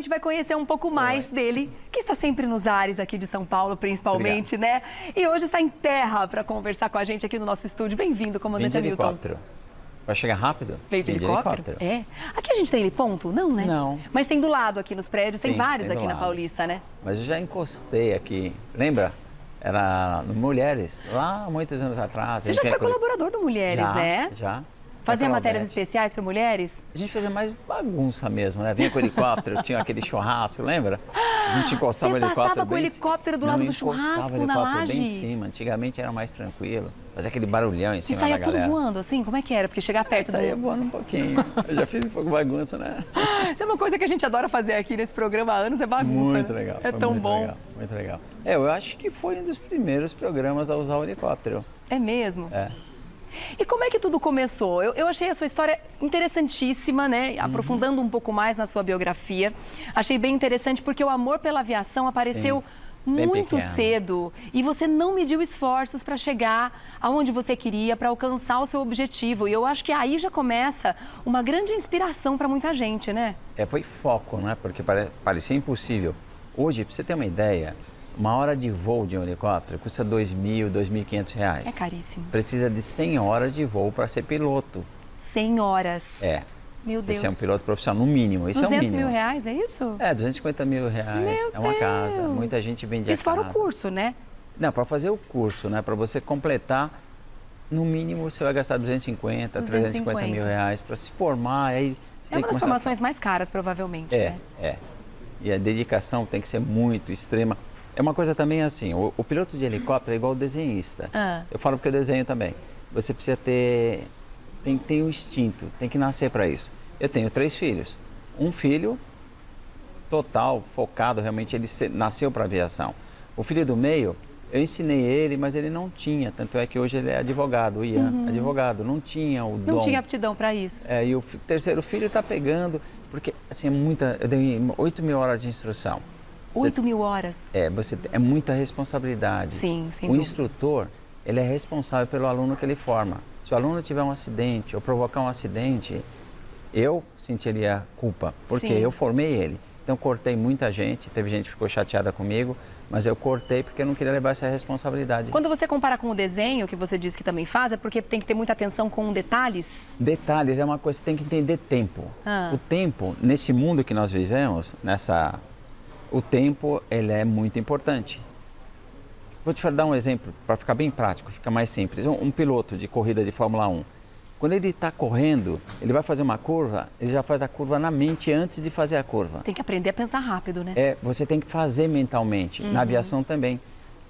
gente vai conhecer um pouco mais dele, que está sempre nos ares aqui de São Paulo, principalmente, né? E hoje está em terra para conversar com a gente aqui no nosso estúdio. Bem-vindo, comandante Hamilton. Helicóptero. Vai chegar rápido? Veio de helicóptero? É. Aqui a gente tem heliponto? Não, né? Não. Mas tem do lado aqui nos prédios, tem Sim, vários tem do aqui na lado. Paulista, né? Mas eu já encostei aqui. Lembra? Era no Mulheres, lá muitos anos atrás. Você já foi colaborador do Mulheres, já, né? Já. Fazia matérias Beth. especiais para mulheres? A gente fazia mais bagunça mesmo, né? Vinha com o helicóptero, tinha aquele churrasco, lembra? A gente encostava o helicóptero. Você passava com o helicóptero do lado do churrasco, na laje? Bem em cima. Antigamente era mais tranquilo. Fazia aquele barulhão em cima da galera. E saía tudo voando assim? Como é que era? Porque chegar perto saía voando um pouquinho. Eu já fiz um pouco de bagunça, né? Isso é uma coisa que a gente adora fazer aqui nesse programa há anos, é bagunça. Muito legal. É tão bom. Legal, muito legal. Eu acho que foi um dos primeiros programas a usar o helicóptero. É mesmo? É. E como é que tudo começou? Eu achei a sua história interessantíssima, né? Aprofundando um pouco mais na sua biografia. Achei bem interessante porque o amor pela aviação apareceu muito cedo e você não mediu esforços para chegar aonde você queria, para alcançar o seu objetivo. E eu acho que aí já começa uma grande inspiração para muita gente, né? Foi foco, né? Porque parecia impossível. Hoje, para você ter uma ideia, uma hora de voo de um helicóptero custa R$2.000, R$2.500. É caríssimo. Precisa de 100 horas de voo para ser piloto. 100 horas? É. Meu Deus. Você é um piloto profissional, no mínimo. Isso 200 é o mínimo. mil reais, é isso? É, R$250 mil. É uma casa. Muita gente vende a casa. Isso fora o curso, né? Não, para fazer o curso, né? Para você completar, no mínimo você vai gastar 250, 350 mil reais para se formar. Aí é uma das formações mais caras, provavelmente, né? É. E a dedicação tem que ser muito extrema. É uma coisa também assim, o piloto de helicóptero é igual o desenhista. Eu falo porque eu desenho também. Você precisa ter... Tem que ter um instinto, tem que nascer para isso. Eu tenho 3 filhos. Um filho total, focado, realmente, ele nasceu para aviação. O filho do meio, eu ensinei ele, mas ele não tinha. Tanto é que hoje ele é advogado, o Ian, advogado. Não tinha o dom. Não tinha aptidão para isso. E o terceiro filho está pegando, porque assim, eu dei 8 mil horas de instrução. 8 mil horas? É muita responsabilidade. Sim, sem O dúvida. instrutor, ele é responsável pelo aluno que ele forma. Se o aluno tiver um acidente ou provocar um acidente, eu sentiria culpa, porque eu formei ele. Então, cortei muita gente, teve gente que ficou chateada comigo, mas eu cortei porque eu não queria levar essa responsabilidade. Quando você compara com o desenho, que você disse que também faz, é porque tem que ter muita atenção com detalhes? Detalhes é uma coisa que tem que entender tempo. O tempo, nesse mundo que nós vivemos, o tempo, ele é muito importante. Vou te dar um exemplo, para ficar bem prático, fica mais simples. Um piloto de corrida de Fórmula 1, quando ele está correndo, ele vai fazer uma curva, ele já faz a curva na mente antes de fazer a curva. Tem que aprender a pensar rápido, né? Você tem que fazer mentalmente. Na aviação também.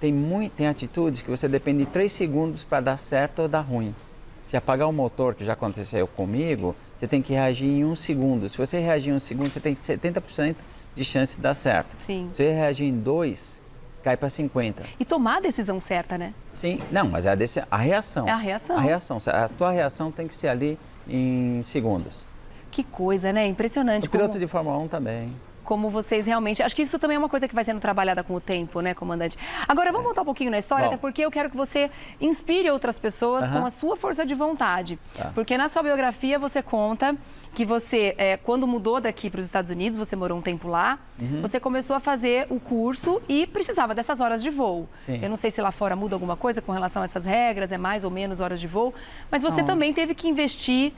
Tem atitudes que você depende de 3 segundos para dar certo ou dar ruim. Se apagar o motor, que já aconteceu comigo, você tem que reagir em 1 segundo. Se você reagir em 1 segundo, você tem 70% de chance de dar certo. Sim. Se você reagir em 2, cai para 50. E tomar a decisão certa, né? Sim, não, mas é a reação. É a reação. A reação. A tua reação tem que ser ali em segundos. Que coisa, né? Impressionante. O piloto de Fórmula 1 também. Como vocês realmente... Acho que isso também é uma coisa que vai sendo trabalhada com o tempo, né, comandante? Agora, vamos voltar um pouquinho na história, até porque eu quero que você inspire outras pessoas com a sua força de vontade. Porque na sua biografia você conta que você, quando mudou daqui para os Estados Unidos, você morou um tempo lá, você começou a fazer o curso e precisava dessas horas de voo. Sim. Eu não sei se lá fora muda alguma coisa com relação a essas regras, é mais ou menos horas de voo, mas você também teve que investir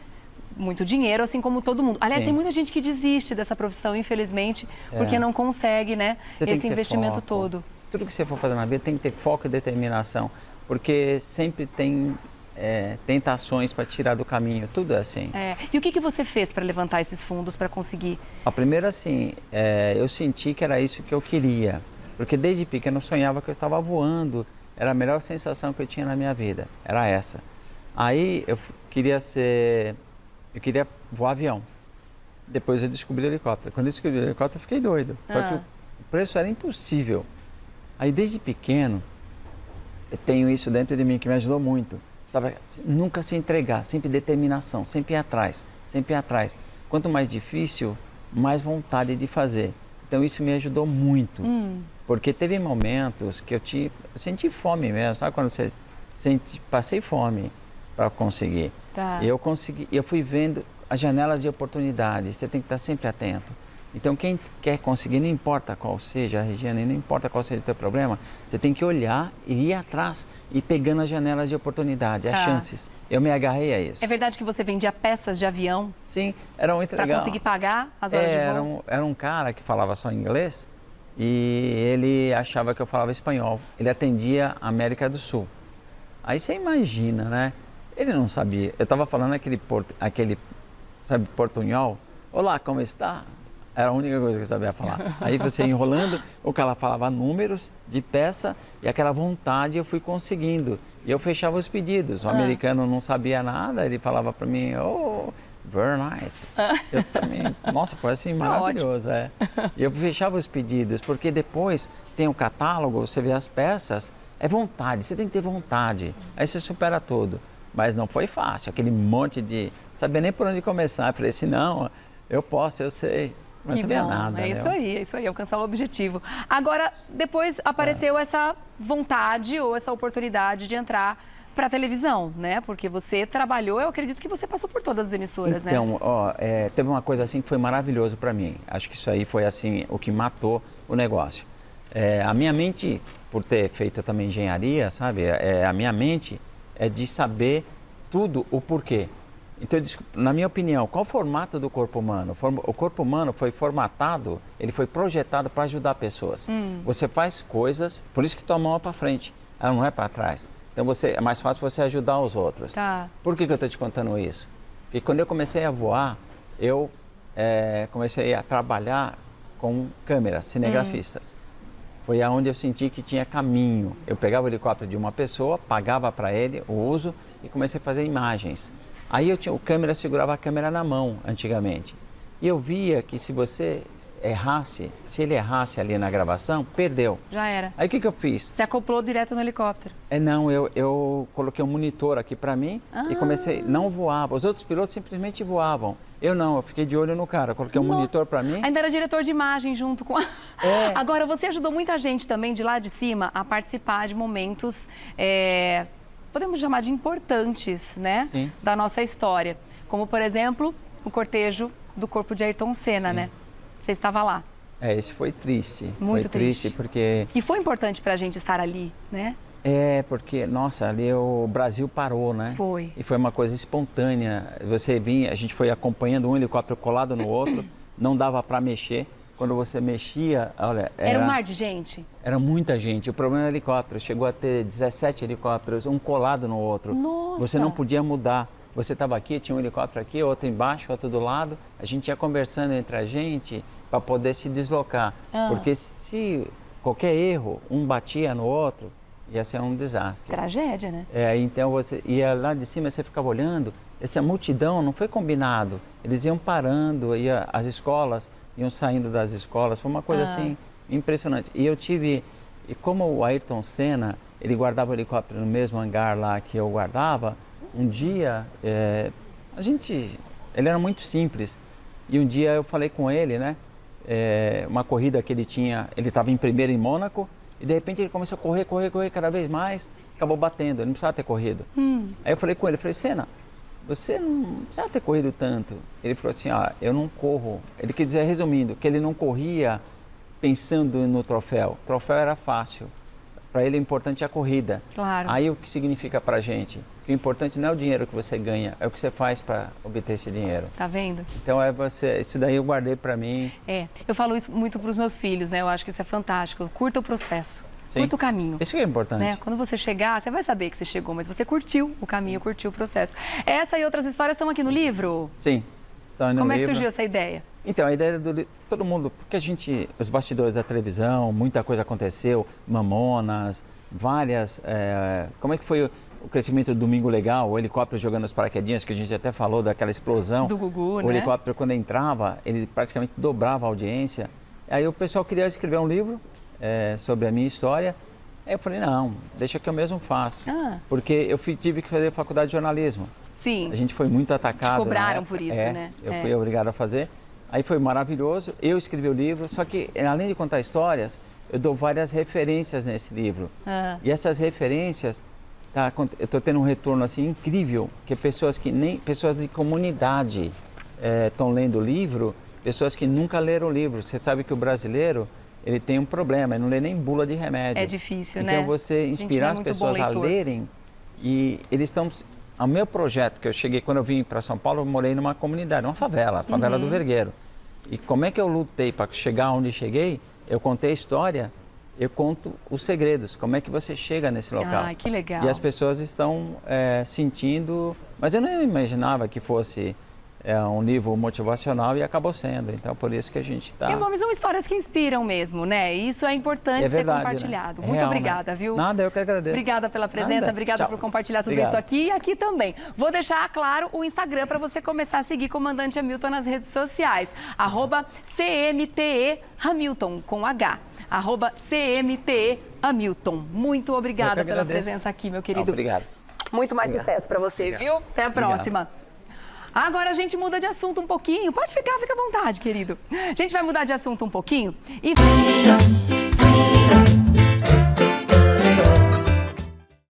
muito dinheiro, assim como todo mundo. Aliás, tem muita gente que desiste dessa profissão, infelizmente, porque não consegue, né, esse investimento todo. Tudo que você for fazer na vida tem que ter foco e determinação, porque sempre tem tentações para tirar do caminho, tudo é assim. E o que você fez para levantar esses fundos, para conseguir? A primeira, assim, eu senti que era isso que eu queria, porque desde pequeno eu sonhava que eu estava voando, era a melhor sensação que eu tinha na minha vida, era essa. Aí eu queria voar avião. Depois eu descobri o helicóptero. Quando eu descobri o helicóptero, eu fiquei doido. Só que o preço era impossível. Aí, desde pequeno, eu tenho isso dentro de mim que me ajudou muito. Sabe? Nunca se entregar, sempre determinação, sempre ir atrás, sempre ir atrás. Quanto mais difícil, mais vontade de fazer. Então, isso me ajudou muito. Porque teve momentos que eu senti fome mesmo. Sabe quando você passei fome para conseguir? E eu fui vendo as janelas de oportunidade. Você tem que estar sempre atento. Então, quem quer conseguir, não importa qual seja a região, não importa qual seja o teu problema, você tem que olhar e ir atrás e pegando as janelas de oportunidade, as chances. Eu me agarrei a isso. É verdade que você vendia peças de avião? Sim, era muito legal. Para conseguir pagar as horas de voo? Era um cara que falava só inglês e ele achava que eu falava espanhol. Ele atendia a América do Sul. Aí você imagina, né? Ele não sabia. Eu estava falando aquele, sabe, portunhol. Olá, como está? Era a única coisa que eu sabia falar. Aí você enrolando, o cara falava números de peça e aquela vontade eu fui conseguindo. E eu fechava os pedidos. O americano não sabia nada, ele falava para mim, oh, very nice. Eu também, nossa, foi assim maravilhoso. E eu fechava os pedidos, porque depois tem o catálogo, você vê as peças, é vontade, você tem que ter vontade. Aí você supera tudo. Mas não foi fácil, aquele monte de... Sabia nem por onde começar. Eu falei assim, não, eu posso, eu sei. Não sabia nada. É isso aí, alcançar o objetivo. Agora, depois apareceu essa vontade ou essa oportunidade de entrar para a televisão, né? Porque você trabalhou, eu acredito que você passou por todas as emissoras, né? Então, teve uma coisa assim que foi maravilhoso para mim. Acho que isso aí foi assim o que matou o negócio. A minha mente, por ter feito também engenharia, sabe? A minha mente é de saber tudo o porquê. Então, na minha opinião, qual o formato do corpo humano? O corpo humano foi formatado, ele foi projetado para ajudar pessoas. Você faz coisas, por isso que tua mão é para frente, ela não é para trás. Então, é mais fácil você ajudar os outros. Tá. Por que eu estou te contando isso? Porque quando eu comecei a voar, eu comecei a trabalhar com câmeras, cinegrafistas. Foi aonde eu senti que tinha caminho. Eu pegava o helicóptero de uma pessoa, pagava para ele o uso e comecei a fazer imagens. Aí o câmera segurava a câmera na mão, antigamente. E eu via que se você errasse, se ele errasse ali na gravação, perdeu. Já era. Aí o que eu fiz? Você acoplou direto no helicóptero? Não, eu coloquei um monitor aqui para mim e comecei, não voava. Os outros pilotos simplesmente voavam. Eu não, eu fiquei de olho no cara, coloquei um monitor para mim. Ainda era diretor de imagem junto com a... Agora, você ajudou muita gente também de lá de cima a participar de momentos... podemos chamar de importantes, né? Sim. Da nossa história. Como, por exemplo, o cortejo do corpo de Ayrton Senna, né? Você estava lá. Esse foi triste. Muito foi triste porque... E foi importante para a gente estar ali, né? Porque, nossa, ali o Brasil parou, né? Foi. E foi uma coisa espontânea. Você vinha, a gente foi acompanhando um helicóptero colado no outro, não dava para mexer. Quando você mexia, olha... Era um mar de gente? Era muita gente. O problema era helicóptero. Chegou a ter 17 helicópteros, um colado no outro. Nossa! Você não podia mudar. Você estava aqui, tinha um helicóptero aqui, outro embaixo, outro do lado. A gente ia conversando entre a gente para poder se deslocar. Porque se qualquer erro, um batia no outro, ia ser um desastre. Tragédia, né? Então você ia lá de cima, você ficava olhando. Essa multidão não foi combinado. Eles iam parando, as escolas iam saindo das escolas. Foi uma coisa assim impressionante. E como o Ayrton Senna, ele guardava o helicóptero no mesmo hangar lá que eu guardava, um dia, ele era muito simples. E um dia eu falei com ele, né? Uma corrida que ele estava em primeiro em Mônaco, e de repente ele começou a correr cada vez mais, acabou batendo, ele não precisava ter corrido. Aí eu falei com ele, Senna, você não precisava ter corrido tanto. Ele falou assim, eu não corro. Ele quer dizer, resumindo, que ele não corria pensando no troféu. O troféu era fácil. Para ele, o importante é a corrida. Claro. Aí o que significa para a gente? Que o importante não é o dinheiro que você ganha, é o que você faz para obter esse dinheiro. Tá vendo? Então, isso daí eu guardei para mim. Eu falo isso muito para os meus filhos, né? Eu acho que isso é fantástico. Curta o processo. Sim. Curta o caminho. Isso que é importante. Né? Quando você chegar, você vai saber que você chegou, mas você curtiu o caminho, curtiu o processo. Essa e outras histórias estão aqui no livro? Sim. Como é que surgiu essa ideia? Então, a ideia do todo mundo, porque os bastidores da televisão, muita coisa aconteceu, Mamonas, várias... como é que foi o crescimento do Domingo Legal, o helicóptero jogando os paraquedinhas, que a gente até falou daquela explosão. Do Gugu, né? O helicóptero, quando entrava, ele praticamente dobrava a audiência. Aí o pessoal queria escrever um livro sobre a minha história. Aí eu falei, não, deixa que eu mesmo faço. Porque eu tive que fazer faculdade de jornalismo. Sim. A gente foi muito atacado. Te cobraram por isso, né? Eu fui obrigado a fazer. Aí foi maravilhoso, eu escrevi o livro, só que além de contar histórias, eu dou várias referências nesse livro. E essas referências, eu estou tendo um retorno assim incrível, que pessoas de comunidade estão lendo o livro, pessoas que nunca leram o livro. Você sabe que o brasileiro, ele tem um problema, ele não lê nem bula de remédio. É difícil, então, né? Então você inspirar as pessoas a lerem, e eles estão... O meu projeto, que eu cheguei, quando eu vim para São Paulo, eu morei numa comunidade, uma favela, a favela do Vergueiro. E como é que eu lutei para chegar onde cheguei? Eu contei a história, eu conto os segredos, como é que você chega nesse local. Ah, que legal. E as pessoas estão sentindo... Mas eu não imaginava que fosse um livro motivacional e acabou sendo. Então, por isso que a gente está... Mas são histórias que inspiram mesmo, né? E isso é importante ser compartilhado. Né? Muito obrigada, viu? Nada, eu que agradeço. Obrigada pela presença, obrigada por compartilhar tudo isso aqui e aqui também. Vou deixar, claro, o Instagram para você começar a seguir Comandante Hamilton nas redes sociais. @CMTE Hamilton, com H. @CMTE Hamilton. Muito obrigada pela presença aqui, meu querido. Obrigado. Muito mais sucesso para você, viu? Até a próxima. Agora a gente muda de assunto um pouquinho. Pode ficar, fica à vontade, querido. A gente vai mudar de assunto um pouquinho e...